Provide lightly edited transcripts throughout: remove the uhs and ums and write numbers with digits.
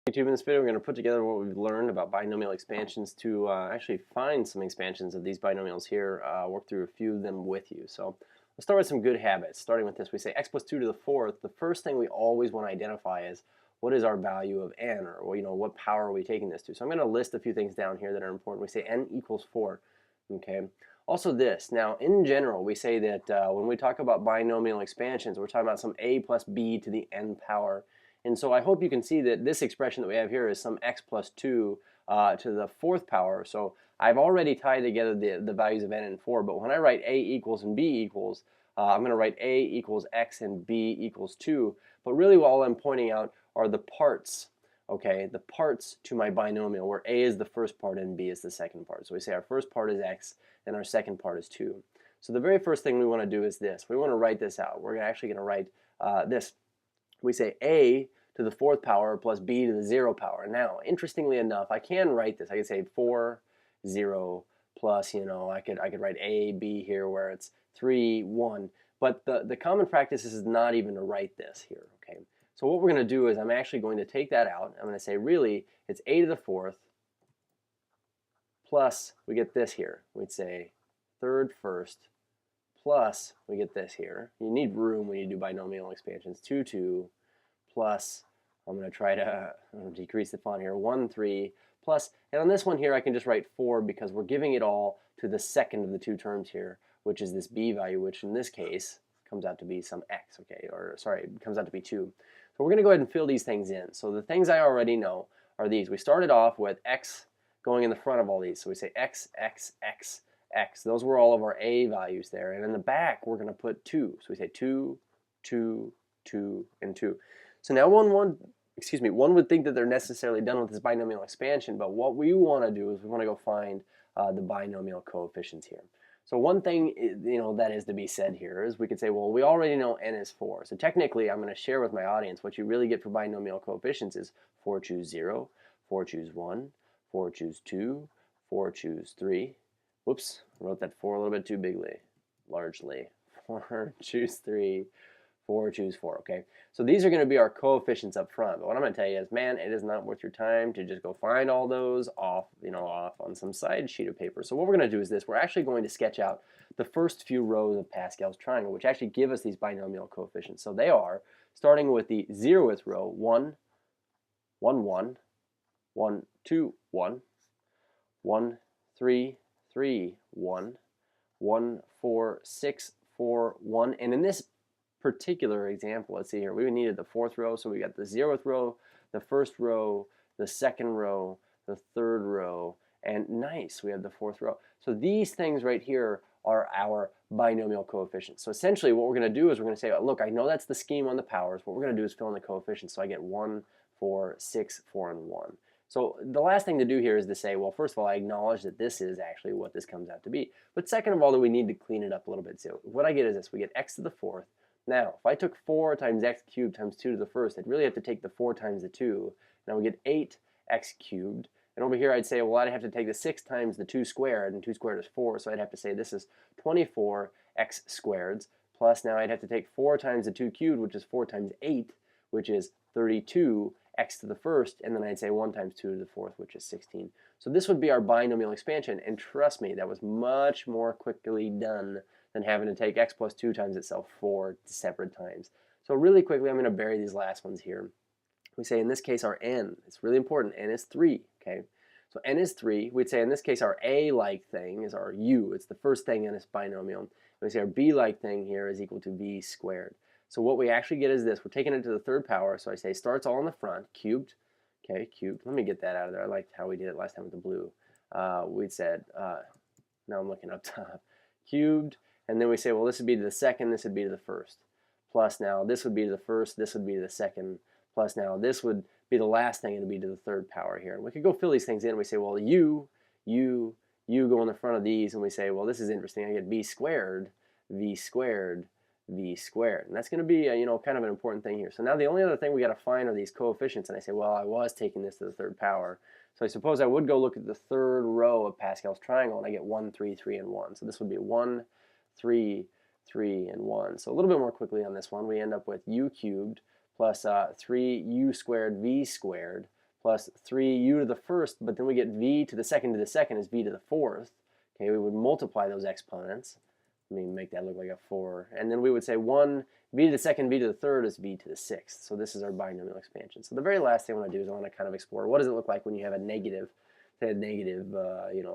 YouTube, in this video we're going to put together what we've learned about binomial expansions to actually find some expansions of these binomials here, work through a few of them with you. So let's start with some good habits. Starting with this, we say x plus 2 to the fourth. The first thing we always want to identify is what is our value of n, or what power are we taking this to. So I'm going to list a few things down here that are important. We say n equals 4. Okay. Also this, now in general we say that when we talk about binomial expansions, we're talking about some a plus b to the n power. And so I hope you can see that this expression that we have here is some x plus 2 to the fourth power. So I've already tied together the values of n and 4, but when I write a equals and b equals, I'm going to write a equals x and b equals 2. But really all I'm pointing out are the parts, okay, the parts to my binomial, where a is the first part and b is the second part. So we say our first part is x and our second part is 2. So the very first thing we want to do is this. We want to write this out. We're actually going to write this. We say a to the fourth power plus b to the 0 power. Now, interestingly enough, I can write this. I could say 4, 0 plus, I could write a, b here where it's 3, 1. But the common practice is not even to write this here, okay? So what we're going to do is I'm actually going to take that out. I'm going to say really it's a to the fourth plus we get this here. We'd say third first plus we get this here. You need room when you do binomial expansions. 2, 2 plus, I'm going to try to decrease the font here, 1, 3 plus, and on this one here I can just write 4 because we're giving it all to the second of the two terms here, which is this b value, which in this case comes out to be some x, okay, or sorry, it comes out to be 2. So we're going to go ahead and fill these things in. So the things I already know are these. We started off with x going in the front of all these. So we say x, x, x, x. Those were all of our a values there. And in the back, we're going to put 2. So we say 2, 2, 2, and 2. So now one would think that they're necessarily done with this binomial expansion, but what we want to do is we want to go find the binomial coefficients here. So one thing that is to be said here is we could say, well, we already know n is 4. So technically, I'm going to share with my audience what you really get for binomial coefficients is 4 choose 0, 4 choose 1, 4 choose 2, 4 choose 3. Whoops, I wrote that 4 a little bit too largely. 4 choose 3, 4 choose 4, okay? So these are going to be our coefficients up front. But what I'm going to tell you is, man, it is not worth your time to just go find all those off on some side sheet of paper. So what we're going to do is this. We're actually going to sketch out the first few rows of Pascal's triangle, which actually give us these binomial coefficients. So they are, starting with the 0th row, 1, 1, 1, 1, 2, 1, 1, 3, 3, 1, 1, 4, 6, 4, 1. And in this particular example, let's see here, we needed the 4th row, so we got the 0th row, the 1st row, the 2nd row, the 3rd row, and nice, we have the 4th row. So these things right here are our binomial coefficients. So essentially what we're going to do is we're going to say, look, I know that's the scheme on the powers. What we're going to do is fill in the coefficients. So I get 1, 4, 6, 4, and 1. So the last thing to do here is to say, well, first of all, I acknowledge that this is actually what this comes out to be. But second of all, that we need to clean it up a little bit. So what I get is this. We get x to the 4th. Now, if I took 4 times x cubed times 2 to the 1st, I'd really have to take the 4 times the 2. Now we get 8x cubed. And over here I'd say, well, I'd have to take the 6 times the 2 squared, and 2 squared is 4, so I'd have to say this is 24x squareds, plus now I'd have to take 4 times the 2 cubed, which is 4 times 8, which is 32x to the 1st, and then I'd say 1 times 2 to the 4th, which is 16. So this would be our binomial expansion, and trust me, that was much more quickly done than having to take x plus 2 times itself 4 separate times. So really quickly, I'm going to bury these last ones here. We say in this case our n, it's really important, n is 3, okay? So n is 3. We'd say in this case our a-like thing is our u. It's the first thing in this binomial. And we say our b-like thing here is equal to b squared. So what we actually get is this. We're taking it to the 3rd power, so I say starts all in the front, cubed, okay, cubed. Let me get that out of there. I liked how we did it last time with the blue. We'd said, now I'm looking up top, cubed, and then we say, well, this would be to the 2nd, this would be to the 1st. Plus now this would be to the 1st, this would be to the 2nd. Plus now this would be the last thing, it would be to the 3rd power here. And we could go fill these things in. We say, well, u go in the front of these, and we say, well, this is interesting. I get b squared, v squared, v squared. And that's going to be kind of an important thing here. So now the only other thing we got to find are these coefficients. And I say, well, I was taking this to the 3rd power. So I suppose I would go look at the 3rd row of Pascal's triangle, and I get 1, 3, 3, and 1. So this would be 1, 3, 3, and 1. So a little bit more quickly on this one, we end up with u cubed plus 3u squared v squared plus 3u to the first, but then we get v to the second is v to the fourth. Okay, we would multiply those exponents. Let me make that look like a 4. And then we would say 1 v to the second, v to the third is v to the sixth. So this is our binomial expansion. So the very last thing I want to do is I want to kind of explore what does it look like when you have a negative, say a negative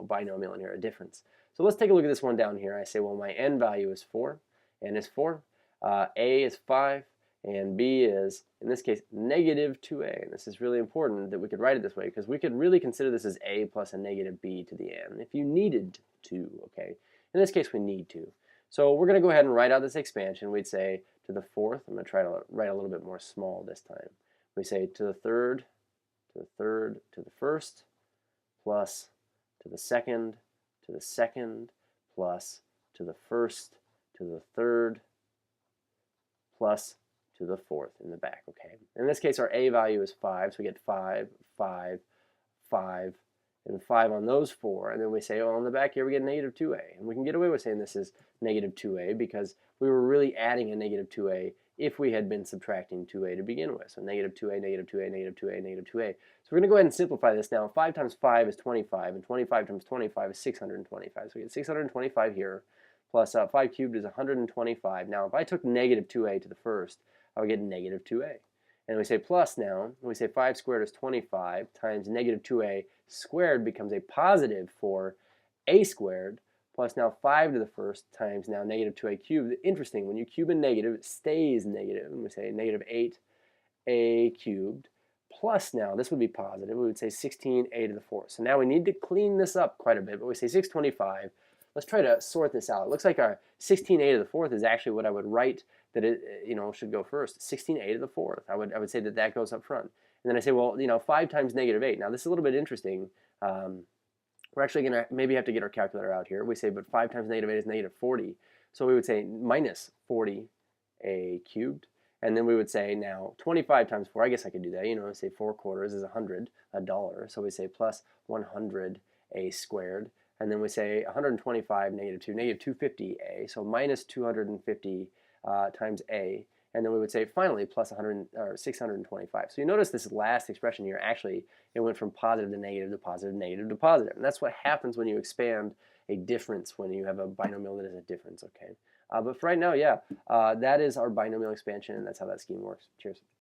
binomial in here, a difference. So let's take a look at this one down here. I say, well, my n value is 4, n is 4, a is 5, and b is, in this case, negative 2a. And this is really important that we could write it this way because we could really consider this as a plus a negative b to the n if you needed to, okay? In this case, we need to. So we're going to go ahead and write out this expansion. We'd say to the fourth, I'm going to try to write a little bit more small this time. We say to the third, to the third, to the first, plus to the second, plus to the first, to the third, plus to the fourth in the back, okay? In this case, our a value is 5, so we get 5, 5, 5, and 5 on those 4, and then we say, well, on the back here we get negative 2a, and we can get away with saying this is negative 2a because we were really adding a negative 2a if we had been subtracting 2a to begin with. So negative 2a, negative 2a, negative 2a, negative 2a. So we're going to go ahead and simplify this now. 5 times 5 is 25, and 25 times 25 is 625. So we get 625 here, plus 5 cubed is 125. Now, if I took negative 2a to the first, I would get negative 2a. And we say plus now, we say 5 squared is 25 times negative 2a squared becomes a positive for a squared, plus now 5 to the first times now negative 2a cubed. Interesting, when you cube a negative, it stays negative. And we say negative 8a cubed, plus now, this would be positive, we would say 16a to the fourth. So now we need to clean this up quite a bit, but we say 625. Let's try to sort this out. It looks like our 16a to the fourth is actually what I would write that it should go first. 16a to the fourth. I would say that that goes up front. And then I say, well, 5 times negative 8. Now this is a little bit interesting. We're actually going to maybe have to get our calculator out here. We say, but 5 times negative 8 is negative 40. So we would say minus 40a cubed. And then we would say now 25 times 4. I guess I could do that. Say 4 quarters is $100. So we say plus 100a squared. And then we say 125 negative 2, negative 250a. So minus 250 times a. And then we would say finally plus 625. So you notice this last expression here, actually it went from positive to negative to positive, negative to positive. And that's what happens when you expand a difference, when you have a binomial that is a difference, okay? But for right now, yeah, that is our binomial expansion, and that's how that scheme works. Cheers.